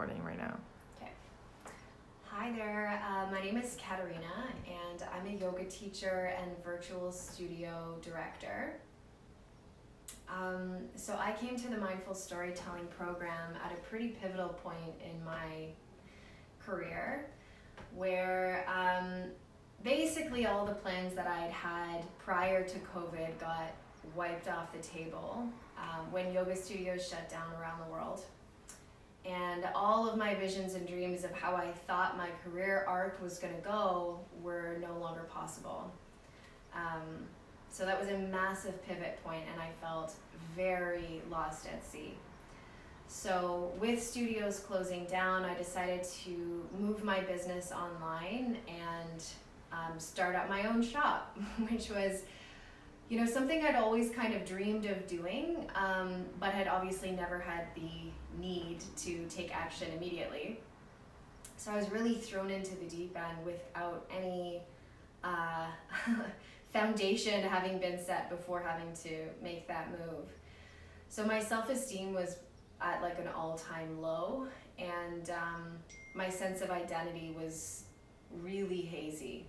recording right now. Okay. Hi there, my name is Katarina, and I'm a yoga teacher and virtual studio director. So I came to the Mindful Storytelling program at a pretty pivotal point in my career, where basically all the plans that I'd had prior to COVID got wiped off the table when yoga studios shut down around the world. And all of my visions and dreams of how I thought my career arc was going to go were no longer possible. So that was a massive pivot point, and I felt very lost at sea. So with studios closing down, I decided to move my business online and start up my own shop, which was, something I'd always kind of dreamed of doing, but had obviously never had the need to take action immediately. So I was really thrown into the deep end without any foundation having been set before having to make that move. So my self-esteem was at like an all-time low, and my sense of identity was really hazy.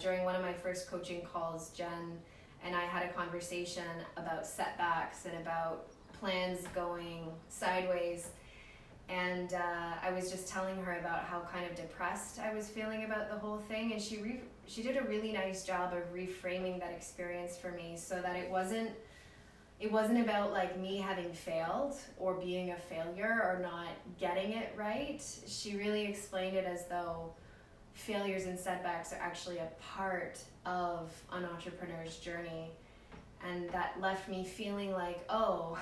During one of my first coaching calls, Jen and I had a conversation about setbacks and about plans going sideways, and I was just telling her about how kind of depressed I was feeling about the whole thing, and she did a really nice job of reframing that experience for me, so that it wasn't about like me having failed or being a failure or not getting it right. She really explained it as though failures and setbacks are actually a part of an entrepreneur's journey. And that left me feeling like, oh,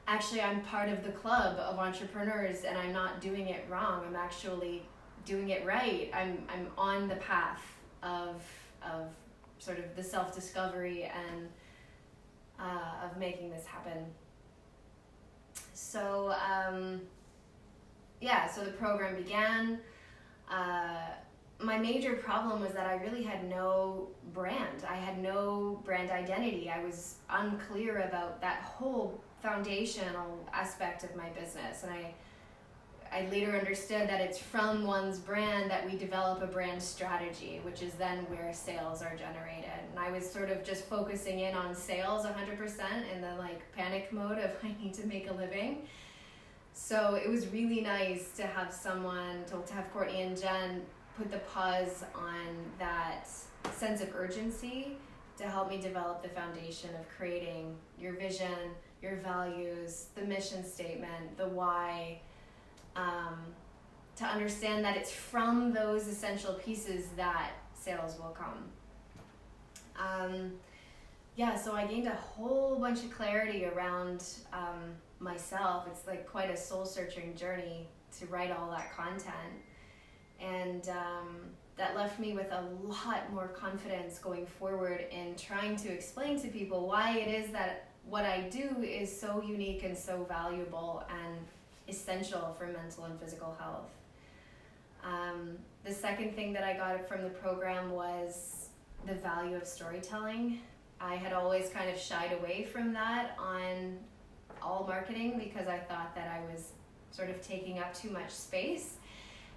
actually I'm part of the club of entrepreneurs, and I'm not doing it wrong. I'm actually doing it right. I'm on the path of sort of the self-discovery and of making this happen. So so the program began. My major problem was that I really had no brand. I had no brand identity. I was unclear about that whole foundational aspect of my business. And I later understood that it's from one's brand that we develop a brand strategy, which is then where sales are generated. And I was sort of just focusing in on sales 100% in the like panic mode of I need to make a living. So it was really nice to have someone, to have Courtney and Jen put the pause on that sense of urgency to help me develop the foundation of creating your vision, your values, the mission statement, the why, to understand that it's from those essential pieces that sales will come. So I gained a whole bunch of clarity around myself. It's like quite a soul-searching journey to write all that content. And that left me with a lot more confidence going forward in trying to explain to people why it is that what I do is so unique and so valuable and essential for mental and physical health. The second thing that I got from the program was the value of storytelling. I had always kind of shied away from that on all marketing because I thought that I was sort of taking up too much space.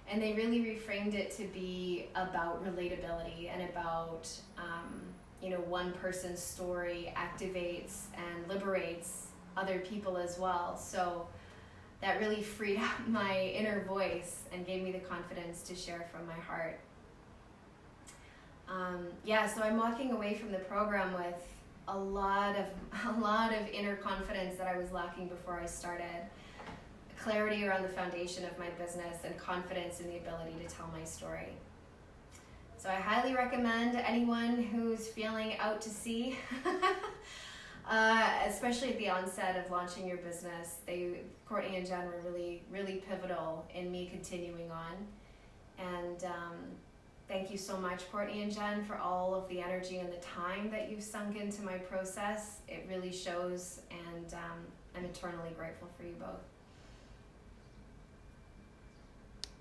And they really reframed it to be about relatability and about, one person's story activates and liberates other people as well. So that really freed up my inner voice and gave me the confidence to share from my heart. So I'm walking away from the program with a lot of inner confidence that I was lacking before I started. Clarity around the foundation of my business and confidence in the ability to tell my story. So I highly recommend anyone who's feeling out to sea, especially at the onset of launching your business. Courtney and Jen were really, really pivotal in me continuing on. And thank you so much, Courtney and Jen, for all of the energy and the time that you've sunk into my process. It really shows, and I'm eternally grateful for you both.